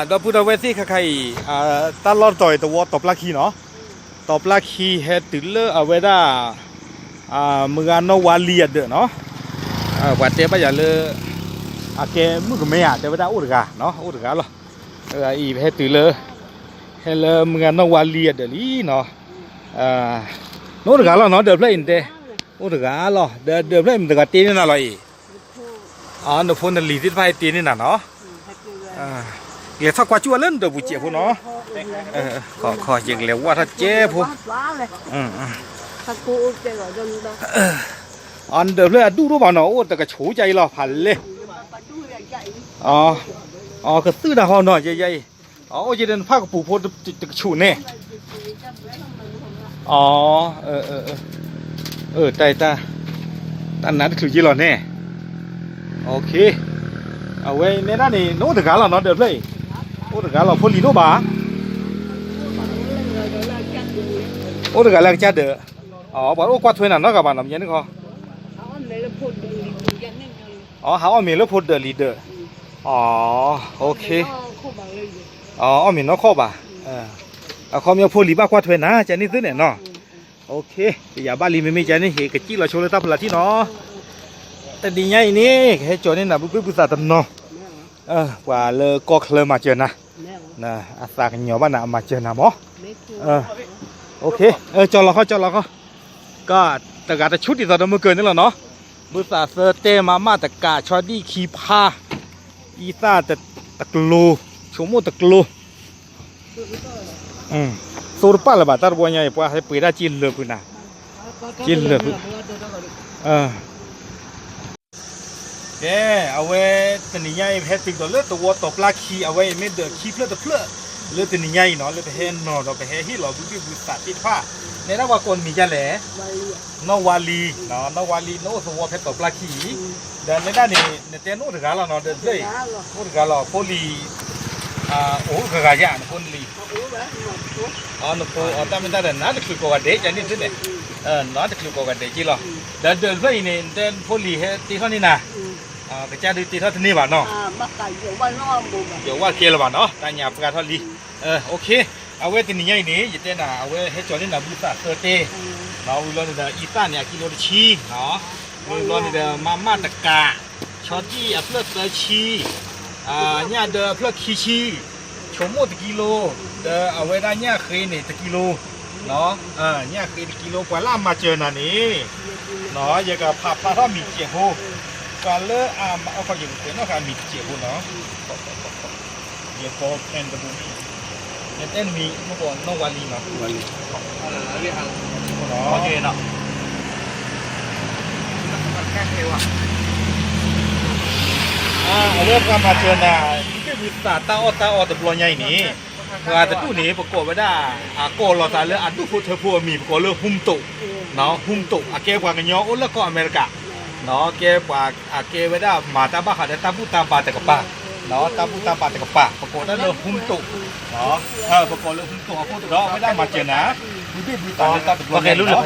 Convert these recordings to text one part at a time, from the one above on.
เราพูดเอาไว้ที่ใครตลอดต่อยตัวตบลักขี้เนาะตบลักขี้เฮติลเลอเอาไว้ได้เมื่อนวาเลียดเนาะว่าเตะไปอย่าเลยแกมึงก็ไม่อยากแต่ว่าได้อุดกาเนาะอุดกาหรออีเฮติลเลอเฮเลเมื่อนวาเลียดลีเนาะโน้ตกาหรอเนาะเดินเพลย์อินเตอุดกาหรอเดินเพลย์มันตกตีนี่น่ะหรออีนพนลีที่ไปตีนี่น่ะเนาะเกี่ยวกับกว่าชัวเล่นเดี๋ยวบุเจียพูเนาะขออย่างเร็วว่าถ้าเจ๊พูถ้ากูเจ๊ก็จะอันเดิมเลยดูรู้ป่ะเนาะโอ้แต่ก็ชูใจหรอพันเลยก็ซื้อดาวหน่อยใหญ่ๆจะเดินผ้ากระปูพูจะชูเนี่ยตาตั้งนั้นคือยี่หรอเนี่ยโอเคเอาไว้ในด้านนี้โน้ตกาลเนาะเดิมเลยโอ้ตกาลพอลีโนบ่าโอ้ตกาลจัดเด้อบอกโอ้กวาดถ้วยน่ะเนาะกับบ้านน้ำเย็นนี่เขาหาว่ามีแล้วพูดเดอลีเดอร์โอเคมีเนาะข้อบ่าเขามีพูดลีบ้ากวาดถ้วยนะจะนี่ซื้อเนี่ยเนาะโอเคอย่าบ้าลีไม่จะนี่เฮกจี้เราโชว์เลยตาพลาที่เนาะแต่ดีไงนี่ให้โจนี่นะบุษาตันเนาะว่าเลยก็เคลมาเจอนะอาสากันเหนียวบ้านน่ะมาเจอนะหมอโอเคจอเราเขาก็ตะการตะชุดที่ตอนเมื่อเกินนี่แหละเนาะบุษาเซอร์เตมาตะกาชอดี้คีพาอีซ่าตะกลูชมโมตะกลูสูรป้าละบาตาบัวใหญ่ป้าให้ปีได้จินเลยปุ่นนะจินเลยปุ่นเอาไว้ตัวนี้ใหญ่เพชรติดตัวเลือดตัวตบลาคีเอาไว้ไม่เดือดคีเพื่อตัวเพื่อเลือดตัวนี้ใหญ่เนาะเลือดไปเห็นเนาะเราไปเห็นที่เราบุษาติดผ้าในนั้นว่าคนมีจะแหล่นวาลีเนาะนวาลีโน้ตสวอเพชรตบลาคีเดินในด้านนี้ในเต้นโน้ตถึงกันแล้วเนาะเดินเลยโน้ตถึงกันแล้วโพลีกระกายานโพลีนกแต่ไม่ได้เดินนั่นคือโกกันเดจนี่สิเนี่ยนั่นคือโกกันเดจิหรอเดินไปนี่เดินโพลีเฮตีเขานี่นะกระจายดูตีเท่านี้บ้านเนาะเดี๋ยวว่าเกลบ้านเนาะตาหยาบกระทอลีโอเคเอาไว้ตีนี้ยังนี่ยิ่งเต้นเอาไว้ให้จอนี่นะบุษาเซอร์เต้เราวิลล์นี่เดออีสานเนี่ยกิโลชีเนาะวิลล์นี่เดอมาตะกาชอตี้เพื่อเซอร์ชีเนี่ยเดอเพื่อคีชีชมโมตะกิโลเดอเอาไว้ได้เนี่ยเคยนี่ตะกิโลเนาะเนี่ยเคยตะกิโลกว่าล่ามาเจอน่ะนี่เนาะอย่างกับผับปลาทอดมีเจี๋ยวกว่าเลิกเอาข้าวเหนียวเป็นเอาข้าวมีเจี๋ยวเนาะเดี๋ยวพอแอนตะบูมีเนี่ยเต้นมีเมื่อก่อนน้องวาลีเนาะวาลีเรียกอะไรโอเคเนาะแค่เทวะเริ่มการมาเจอน่ะนี่คือวิสาตาอตะบลอยใหญ่นี่แต่ตู้นี้ประกอบไว้ได้โกลอตาเลือตู้ฟูเทอร์พัวมีประกอบเลือหุ่มตุเนาะหุ่มตุเก็บกว่ากันย้อนแล้วก็อเมริกาเนาะเก็บกว่าเก็บไว้ได้มาตาบ้าขาดตาบุตาปาตะกป้าเนาะตาบุตาปาตะกป้าประกอบได้เลือหุ่มตุเนาะประกอบเลือหุ่มตุเขาพูดเนาะไม่ได้มาเจอนะวิตาตาตะบลอยใหญ่เนาะ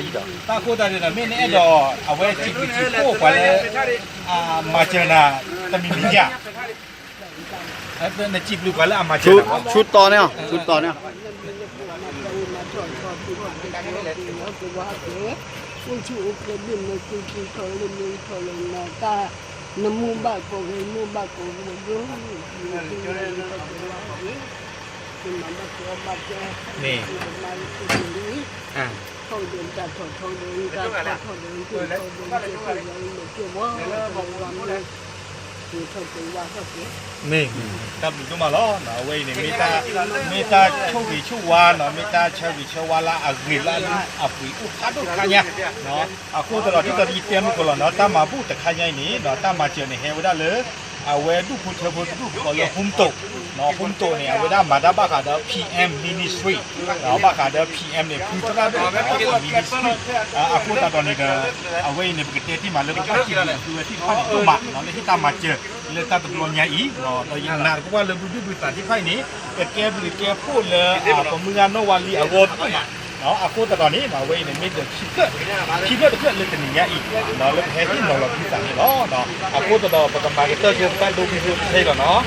ตาโคตรได้ไม่แน่ดอเอาไว้จิบโก้กว่าเลยมาเจอนะแต่มีมิญญาในจีบลูกกันแล้วมาชุดต่อเนี่ยน้ำมูบากโกงมูบากโกงนี่เขาเดินจากเขาเดินจากเขาเดินคือเขาเดินคือว่านี่ตับอยู่ตรงมาล้อเนาะเว้ยนี่มีตาชูวิชูวาเนาะมีตาเชวิชวาละอักฤษละปุ๋ยอุพัดอุขยันเนาะคู่ตลอดที่ตอนอีเตียมก็แล้วเนาะตามมาพูดแต่ขยันนี่เนาะตามมาเจอในเฮวได้เลยเอาไว้ดูพูดเธอพูดดูก็เลยหุ่มโตเนาะหุ่มโตเนี่ยเอาไว้ได้มาได้บ้าขาเดอ PM Ministry เนาะบ้าขาเดอ PM เนี่ยคือตลาดMinistryคู่ตอนนี้ก็เอาไว้ในปกติที่มาเริ่มการกินเนี่ยคือที่เขาเนี่ยตัวหมักเนาะที่ตามมาเจอเลยตาตัวใหญ่อีกเนาะเรายังนานเพราะว่าเริ่มดูบริษัทที่ไพ่นี้แกพูดเลยผมมืองานโนวาลีอารมณ์ เนาะอากูตอนนี้เนาะเว้ยในมิดเดอร์คิดเพื่อเพื่อเรื่องนี้เนี่ยอีกเนาะแล้วแพ้ที่เราที่สั่งเนาะเนาะอากูตอนประกันมาเกเตอร์ยูแฟนดูพิสูจน์ใช่หรอเนาะ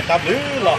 จับหรือหรอ